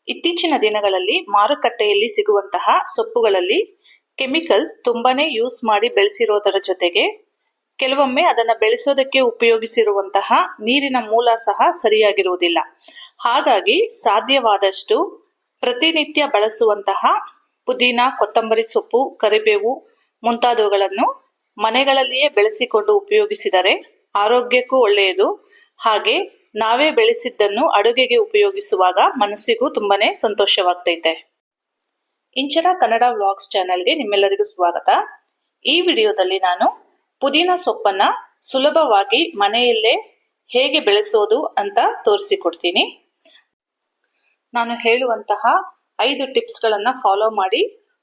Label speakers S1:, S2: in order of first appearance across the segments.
S1: ಇತ್ತೀಚಿನ ದಿನಗಳಲ್ಲಿ ಮಾರುಕಟ್ಟೆಯಲ್ಲಿ ಸಿಗುವಂತಹ ಸೊಪ್ಪುಗಳಲ್ಲಿ ಕೆಮಿಕಲ್ಸ್ ತುಂಬಾನೇ ಯೂಸ್ ಮಾಡಿ ಬೆಳೆಸಿರೋದರ ಜೊತೆಗೆ ಕೆಲವೊಮ್ಮೆ ಅದನ್ನ ಬೆಳೆಸೋದಕ್ಕೆ ಉಪಯೋಗಿಸಿರುವಂತಹ ನೀರಿನ ಮೂಲ ಸಹ ಸರಿಯಾಗಿರುವುದಿಲ್ಲ. ಹಾಗಾಗಿ ಸಾಧ್ಯವಾದಷ್ಟು ಪ್ರತಿನಿತ್ಯ ಬಳಸುವಂತಹ ಪುದೀನ, ಕೊತ್ತಂಬರಿ ಸೊಪ್ಪು, ಕರಿಬೇವು ಮುಂತಾದವುಗಳನ್ನು ಮನೆಗಳಲ್ಲಿಯೇ ಬೆಳೆಸಿಕೊಂಡು ಉಪಯೋಗಿಸಿದರೆ ಆರೋಗ್ಯಕ್ಕೂ ಒಳ್ಳೆಯದು. ಹಾಗೆ ನಾವೇ ಬೆಳೆಸಿದ್ದನ್ನು ಅಡುಗೆಗೆ ಉಪಯೋಗಿಸುವಾಗ ಮನಸ್ಸಿಗೂ ತುಂಬಾನೇ ಸಂತೋಷವಾಗ್ತೈತೆ. ಇಂಚರ ಕನ್ನಡ ವ್ಲಾಗ್ಸ್ ಚಾನೆಲ್ಗೆ ನಿಮ್ಮೆಲ್ಲರಿಗೂ ಸ್ವಾಗತ. ಈ ವಿಡಿಯೋದಲ್ಲಿ ನಾನು ಪುದೀನ ಸೊಪ್ಪನ್ನ ಸುಲಭವಾಗಿ ಮನೆಯಲ್ಲೇ ಹೇಗೆ ಬೆಳೆಸೋದು ಅಂತ ತೋರಿಸಿಕೊಡ್ತೀನಿ. ನಾನು ಹೇಳುವಂತಹ 5 ಟಿಪ್ಸ್ಗಳನ್ನ ಫಾಲೋ ಮಾಡಿ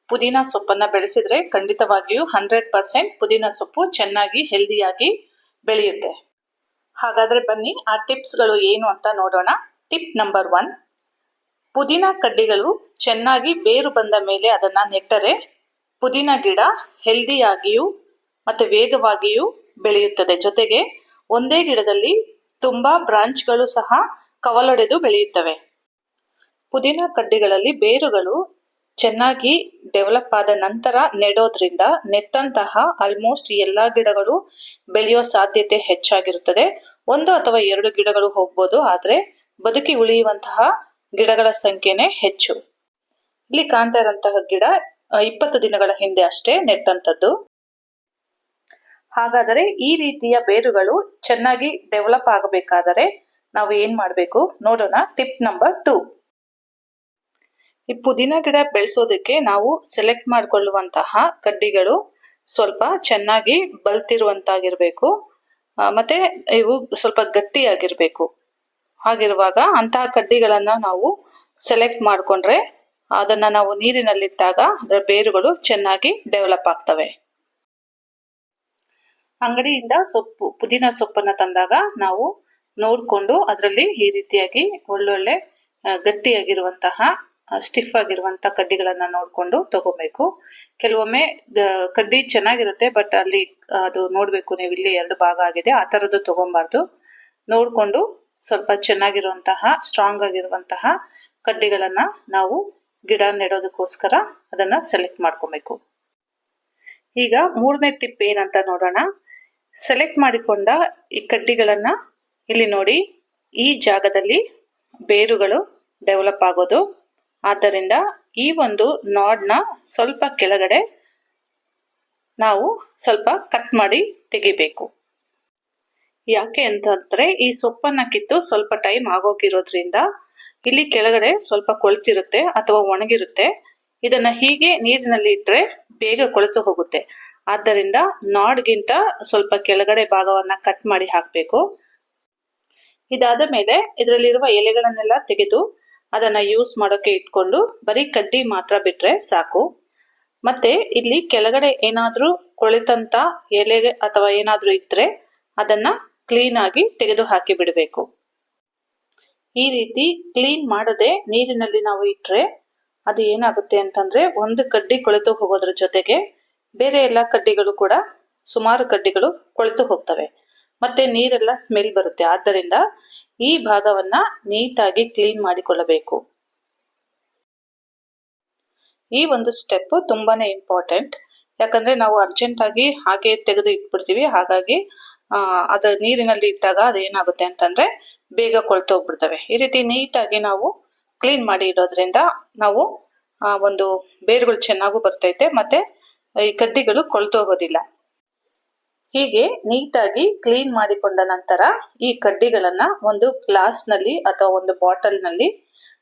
S1: ಪುದೀನ ಸೊಪ್ಪನ್ನ ಬೆಳೆಸಿದ್ರೆ ಖಂಡಿತವಾಗಿಯೂ 100% ಪುದೀನ ಸೊಪ್ಪು ಚೆನ್ನಾಗಿ ಹೆಲ್ದಿಯಾಗಿ ಬೆಳೆಯುತ್ತೆ. ಹಾಗಾದ್ರೆ ಬನ್ನಿ ಆ ಟಿಪ್ಸ್ಗಳು ಏನು ಅಂತ ನೋಡೋಣ. ಟಿಪ್ ನಂಬರ್ 1, ಪುದೀನ ಕಡ್ಡಿಗಳು ಚೆನ್ನಾಗಿ ಬೇರು ಬಂದ ಮೇಲೆ ಅದನ್ನ ನೆಟ್ಟರೆ ಪುದೀನ ಗಿಡ ಹೆಲ್ದಿಯಾಗಿಯೂ ಮತ್ತೆ ವೇಗವಾಗಿಯೂ ಬೆಳೆಯುತ್ತದೆ. ಜೊತೆಗೆ ಒಂದೇ ಗಿಡದಲ್ಲಿ ತುಂಬಾ ಬ್ರಾಂಚ್ಗಳು ಸಹ ಕವಲೊಡೆದು ಬೆಳೆಯುತ್ತವೆ. ಪುದೀನ ಕಡ್ಡಿಗಳಲ್ಲಿ ಬೇರುಗಳು ಚೆನ್ನಾಗಿ ಡೆವಲಪ್ ಆದ ನಂತರ ನೆಡೋದ್ರಿಂದ ನೆಟ್ಟಂತಹ ಆಲ್ಮೋಸ್ಟ್ ಎಲ್ಲಾ ಗಿಡಗಳು ಬೆಳೆಯೋ ಸಾಧ್ಯತೆ ಹೆಚ್ಚಾಗಿರುತ್ತದೆ. 1 ಅಥವಾ 2 ಗಿಡಗಳು ಹೋಗ್ಬೋದು, ಆದ್ರೆ ಬದುಕಿ ಉಳಿಯುವಂತಹ ಗಿಡಗಳ ಸಂಖ್ಯೆನೇ ಹೆಚ್ಚು. ಇಲ್ಲಿ ಕಾಣ್ತಾ ಇರುವಂತಹ ಗಿಡ 20 ದಿನಗಳ ಹಿಂದೆ ಅಷ್ಟೇ ನೆಟ್ಟಂತದ್ದು. ಹಾಗಾದರೆ ಈ ರೀತಿಯ ಬೇರುಗಳು ಚೆನ್ನಾಗಿ ಡೆವಲಪ್ ಆಗಬೇಕಾದರೆ ನಾವು ಏನ್ ಮಾಡ್ಬೇಕು ನೋಡೋಣ. ಟಿಪ್ ನಂಬರ್ 2, ಈ ಪುದೀನ ಗಿಡ ಬೆಳೆಸೋದಕ್ಕೆ ನಾವು ಸೆಲೆಕ್ಟ್ ಮಾಡಿಕೊಳ್ಳುವಂತಹ ಕಡ್ಡಿಗಳು ಸ್ವಲ್ಪ ಚೆನ್ನಾಗಿ ಬಲ್ತಿರುವಂತಾಗಿರ್ಬೇಕು, ಮತ್ತೆ ಇವು ಸ್ವಲ್ಪ ಗಟ್ಟಿಯಾಗಿರ್ಬೇಕು. ಹಾಗಿರುವಾಗ ಅಂತಹ ಕಡ್ಡಿಗಳನ್ನ ನಾವು ಸೆಲೆಕ್ಟ್ ಮಾಡಿಕೊಂಡ್ರೆ ಅದನ್ನ ನಾವು ನೀರಿನಲ್ಲಿಟ್ಟಾಗ ಅದರ ಬೇರುಗಳು ಚೆನ್ನಾಗಿ ಡೆವಲಪ್ ಆಗ್ತವೆ. ಅಂಗಡಿಯಿಂದ ಪುದೀನ ಸೊಪ್ಪನ್ನ ತಂದಾಗ ನಾವು ನೋಡ್ಕೊಂಡು ಅದರಲ್ಲಿ ಈ ರೀತಿಯಾಗಿ ಒಳ್ಳೊಳ್ಳೆ ಗಟ್ಟಿಯಾಗಿರುವಂತಹ ಸ್ಟಿಫ್ ಆಗಿರುವಂತಹ ಕಡ್ಡಿಗಳನ್ನ ನೋಡ್ಕೊಂಡು ತಗೋಬೇಕು. ಕೆಲವೊಮ್ಮೆ ಕಡ್ಡಿ ಚೆನ್ನಾಗಿರುತ್ತೆ, ಬಟ್ ಅಲ್ಲಿ ಅದು ನೋಡ್ಬೇಕು, ನೀವು ಇಲ್ಲಿ 2 ಭಾಗ ಆಗಿದೆ, ಆ ತರದ್ದು ತಗೊಂಬಾರ್ದು. ನೋಡ್ಕೊಂಡು ಸ್ವಲ್ಪ ಚೆನ್ನಾಗಿರುವಂತಹ ಸ್ಟ್ರಾಂಗ್ ಆಗಿರುವಂತಹ ಕಡ್ಡಿಗಳನ್ನ ನಾವು ಗಿಡ ನೆಡೋದಕ್ಕೋಸ್ಕರ ಅದನ್ನ ಸೆಲೆಕ್ಟ್ ಮಾಡ್ಕೊಬೇಕು. ಈಗ 3ನೇ ಟಿಪ್ ಏನಂತ ನೋಡೋಣ. ಸೆಲೆಕ್ಟ್ ಮಾಡಿಕೊಂಡ ಈ ಕಡ್ಡಿಗಳನ್ನ ಇಲ್ಲಿ ನೋಡಿ, ಈ ಜಾಗದಲ್ಲಿ ಬೇರುಗಳು ಡೆವಲಪ್ ಆಗೋದು. ಆದ್ದರಿಂದ ಈ ಒಂದು ನಾಡ್ನ ಸ್ವಲ್ಪ ಕೆಳಗಡೆ ನಾವು ಸ್ವಲ್ಪ ಕಟ್ ಮಾಡಿ ತೆಗಿಬೇಕು. ಯಾಕೆ ಅಂತಂದ್ರೆ ಈ ಸೊಪ್ಪನ್ನ ಕಿತ್ತು ಸ್ವಲ್ಪ ಟೈಮ್ ಆಗೋಗಿರೋದ್ರಿಂದ ಇಲ್ಲಿ ಕೆಳಗಡೆ ಸ್ವಲ್ಪ ಕೊಳ್ತಿರುತ್ತೆ ಅಥವಾ ಒಣಗಿರುತ್ತೆ. ಇದನ್ನ ಹೀಗೆ ನೀರಿನಲ್ಲಿ ಇಟ್ರೆ ಬೇಗ ಕೊಳೆತು ಹೋಗುತ್ತೆ. ಆದ್ದರಿಂದ ನಾಡ್ಗಿಂತ ಸ್ವಲ್ಪ ಕೆಳಗಡೆ ಭಾಗವನ್ನ ಕಟ್ ಮಾಡಿ ಹಾಕ್ಬೇಕು. ಇದಾದ ಮೇಲೆ ಇದರಲ್ಲಿರುವ ಎಲೆಗಳನ್ನೆಲ್ಲ ತೆಗೆದು ಅದನ್ನ ಯೂಸ್ ಮಾಡೋಕೆ ಇಟ್ಕೊಂಡು ಬರೀ ಕಡ್ಡಿ ಮಾತ್ರ ಬಿಟ್ರೆ ಸಾಕು. ಮತ್ತೆ ಇಲ್ಲಿ ಕೆಳಗಡೆ ಏನಾದ್ರೂ ಕೊಳೆತಂತ ಎಲೆ ಅಥವಾ ಏನಾದ್ರೂ ಇದ್ರೆ ಅದನ್ನ ಕ್ಲೀನ್ ಆಗಿ ತೆಗೆದು ಹಾಕಿ ಬಿಡಬೇಕು. ಈ ರೀತಿ ಕ್ಲೀನ್ ಮಾಡದೆ ನೀರಿನಲ್ಲಿ ನಾವು ಇಟ್ರೆ ಅದು ಏನಾಗುತ್ತೆ ಅಂತಂದ್ರೆ ಒಂದು ಕಡ್ಡಿ ಕೊಳೆತು ಹೋಗೋದ್ರ ಜೊತೆಗೆ ಬೇರೆ ಎಲ್ಲ ಕಡ್ಡಿಗಳು ಕೂಡ, ಸುಮಾರು ಕಡ್ಡಿಗಳು ಕೊಳೆತು ಹೋಗ್ತವೆ, ಮತ್ತೆ ನೀರೆಲ್ಲ ಸ್ಮೆಲ್ ಬರುತ್ತೆ. ಆದ್ದರಿಂದ ಈ ಭಾಗವನ್ನ ನೀಟಾಗಿ ಕ್ಲೀನ್ ಮಾಡಿಕೊಳ್ಳಬೇಕು. ಈ ಒಂದು ಸ್ಟೆಪ್ ತುಂಬಾನೇ ಇಂಪಾರ್ಟೆಂಟ್. ಯಾಕಂದ್ರೆ ನಾವು ಅರ್ಜೆಂಟ್ ಆಗಿ ಹಾಗೆ ತೆಗೆದು ಇಟ್ಬಿಡ್ತೀವಿ. ಹಾಗಾಗಿ ಅದ ನೀರಿನಲ್ಲಿ ಇಟ್ಟಾಗ ಅದೇನಾಗುತ್ತೆ ಅಂತಂದ್ರೆ ಬೇಗ ಕೊಳ್ತು ಹೋಗ್ಬಿಡ್ತವೆ. ಈ ರೀತಿ ನೀಟಾಗಿ ನಾವು ಕ್ಲೀನ್ ಮಾಡಿ ಇಡೋದ್ರಿಂದ ನಾವು ಒಂದು ಬೇರುಗಳು ಚೆನ್ನಾಗೂ ಬರ್ತೈತೆ, ಮತ್ತೆ ಈ ಕಡ್ಡಿಗಳು ಕೊಳ್ತು ಹೋಗೋದಿಲ್ಲ. ಹೀಗೆ ನೀಟಾಗಿ ಕ್ಲೀನ್ ಮಾಡಿಕೊಂಡ ನಂತರ ಈ ಕಡ್ಡಿಗಳನ್ನ ಒಂದು ಗ್ಲಾಸ್ ನಲ್ಲಿ ಅಥವಾ ಒಂದು ಬಾಟಲ್ ನಲ್ಲಿ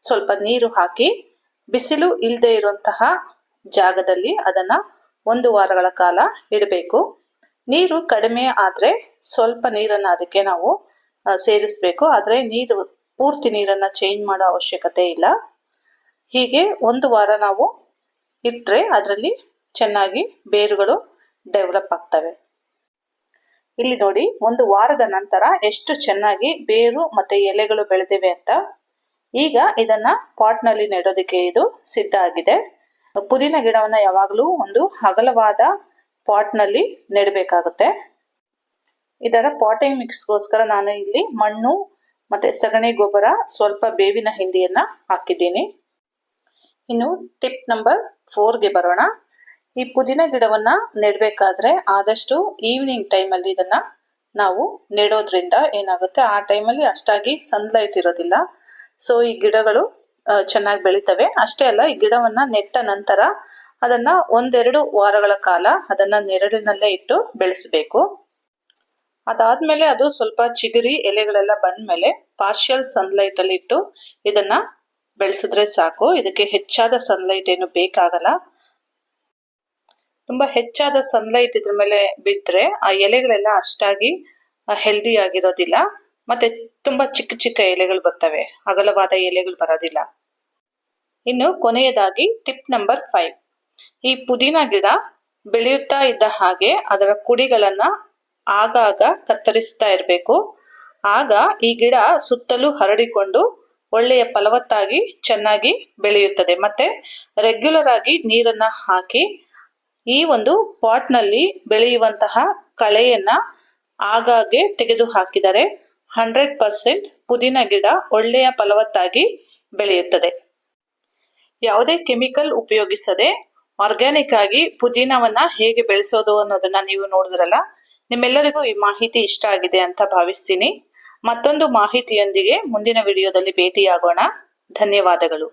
S1: ಸ್ವಲ್ಪ ನೀರು ಹಾಕಿ ಬಿಸಿಲು ಇಲ್ಲದೆ ಇರುವಂತಹ ಜಾಗದಲ್ಲಿ ಅದನ್ನ 1 ವಾರಗಳ ಕಾಲ ಇಡಬೇಕು. ನೀರು ಕಡಿಮೆ ಆದ್ರೆ ಸ್ವಲ್ಪ ನೀರನ್ನ ಅದಕ್ಕೆ ನಾವು ಸೇರಿಸ್ಬೇಕು, ಆದ್ರೆ ಪೂರ್ತಿ ನೀರನ್ನ ಚೇಂಜ್ ಮಾಡೋ ಅವಶ್ಯಕತೆ ಇಲ್ಲ. ಹೀಗೆ 1 ವಾರ ನಾವು ಇಟ್ರೆ ಅದರಲ್ಲಿ ಚೆನ್ನಾಗಿ ಬೇರುಗಳು ಡೆವಲಪ್ ಆಗ್ತವೆ. ಇಲ್ಲಿ ನೋಡಿ, 1 ವಾರದ ನಂತರ ಎಷ್ಟು ಚೆನ್ನಾಗಿ ಬೇರು ಮತ್ತೆ ಎಲೆಗಳು ಬೆಳೆದಿವೆ ಅಂತ. ಈಗ ಇದನ್ನ ಪಾಟ್ ನಲ್ಲಿ ನೆಡೋದಕ್ಕೆ ಇದು ಸಿದ್ಧ ಆಗಿದೆ. ಪುದೀನ ಗಿಡವನ್ನ ಯಾವಾಗಲೂ ಒಂದು ಅಗಲವಾದ ಪಾಟ್ ನಲ್ಲಿ ನೆಡಬೇಕಾಗುತ್ತೆ. ಇದರ ಪಾಟಿಂಗ್ ಮಿಕ್ಸ್ಗೋಸ್ಕರ ನಾನು ಇಲ್ಲಿ ಮಣ್ಣು ಮತ್ತೆ ಸಗಣಿ ಗೊಬ್ಬರ, ಸ್ವಲ್ಪ ಬೇವಿನ ಹಿಂಡಿಯನ್ನ ಹಾಕಿದ್ದೀನಿ. ಇನ್ನು ಟಿಪ್ ನಂಬರ್ 4ಗೆ ಬರೋಣ. ಈ ಪುದೀನ ಗಿಡವನ್ನ ನೆಡಬೇಕಾದ್ರೆ ಆದಷ್ಟು ಈವ್ನಿಂಗ್ ಟೈಮಲ್ಲಿ ಇದನ್ನ ನಾವು ನೆಡೋದ್ರಿಂದ ಏನಾಗುತ್ತೆ, ಆ ಟೈಮಲ್ಲಿ ಅಷ್ಟಾಗಿ ಸನ್ಲೈಟ್ ಇರೋದಿಲ್ಲ. ಸೊ ಈ ಗಿಡಗಳು ಚೆನ್ನಾಗಿ ಬೆಳಿತವೆ. ಅಷ್ಟೇ ಅಲ್ಲ, ಈ ಗಿಡವನ್ನ ನೆಟ್ಟ ನಂತರ ಅದನ್ನ 1-2 ವಾರಗಳ ಕಾಲ ಅದನ್ನ ನೆರಳಿನಲ್ಲೇ ಇಟ್ಟು ಬೆಳೆಸಬೇಕು. ಅದಾದ್ಮೇಲೆ ಅದು ಸ್ವಲ್ಪ ಚಿಗುರಿ ಎಲೆಗಳೆಲ್ಲ ಬಂದ್ಮೇಲೆ ಪಾರ್ಷಿಯಲ್ ಸನ್ಲೈಟ್ ಅಲ್ಲಿ ಇಟ್ಟು ಇದನ್ನ ಬೆಳೆಸಿದ್ರೆ ಸಾಕು. ಇದಕ್ಕೆ ಹೆಚ್ಚಾದ ಸನ್ಲೈಟ್ ಏನು ಬೇಕಾಗಲ್ಲ. ತುಂಬಾ ಹೆಚ್ಚಾದ ಸನ್ಲೈಟ್ ಇದ್ರ ಮೇಲೆ ಬಿದ್ರೆ ಆ ಎಲೆಗಳೆಲ್ಲ ಅಷ್ಟಾಗಿ ಹೆಲ್ದಿ ಆಗಿರೋದಿಲ್ಲ. ಮತ್ತೆ ತುಂಬಾ ಚಿಕ್ಕ ಚಿಕ್ಕ ಎಲೆಗಳು ಬರ್ತವೆ, ಅಗಲವಾದ ಎಲೆಗಳು ಬರೋದಿಲ್ಲ. ಇನ್ನು ಕೊನೆಯದಾಗಿ ಟಿಪ್ ನಂಬರ್ 5. ಈ ಪುದೀನ ಗಿಡ ಬೆಳೆಯುತ್ತಾ ಇದ್ದ ಹಾಗೆ ಅದರ ಕುಡಿಗಳನ್ನ ಆಗಾಗ ಕತ್ತರಿಸ್ತಾ ಇರಬೇಕು. ಆಗ ಈ ಗಿಡ ಸುತ್ತಲೂ ಹರಡಿಕೊಂಡು ಒಳ್ಳೆಯ ಫಲವತ್ತಾಗಿ ಚೆನ್ನಾಗಿ ಬೆಳೆಯುತ್ತದೆ. ಮತ್ತೆ ರೆಗ್ಯುಲರ್ ಆಗಿ ನೀರನ್ನ ಹಾಕಿ ಈ ಒಂದು ಪಾಟ್ನಲ್ಲಿ ಬೆಳೆಯುವಂತಹ ಕಳೆಯನ್ನ ಆಗಾಗ್ಗೆ ತೆಗೆದು ಹಾಕಿದರೆ 100% ಪುದೀನ ಗಿಡ ಒಳ್ಳೆಯ ಫಲವತ್ತಾಗಿ ಬೆಳೆಯುತ್ತದೆ. ಯಾವುದೇ ಕೆಮಿಕಲ್ ಉಪಯೋಗಿಸದೆ ಆರ್ಗ್ಯಾನಿಕ್ ಆಗಿ ಪುದೀನವನ್ನ ಹೇಗೆ ಬೆಳೆಸೋದು ಅನ್ನೋದನ್ನ ನೀವು ನೋಡಿದ್ರಲ್ಲ. ನಿಮ್ಮೆಲ್ಲರಿಗೂ ಈ ಮಾಹಿತಿ ಇಷ್ಟ ಆಗಿದೆ ಅಂತ ಭಾವಿಸ್ತೀನಿ. ಮತ್ತೊಂದು ಮಾಹಿತಿಯೊಂದಿಗೆ ಮುಂದಿನ ವಿಡಿಯೋದಲ್ಲಿ ಭೇಟಿಯಾಗೋಣ. ಧನ್ಯವಾದಗಳು.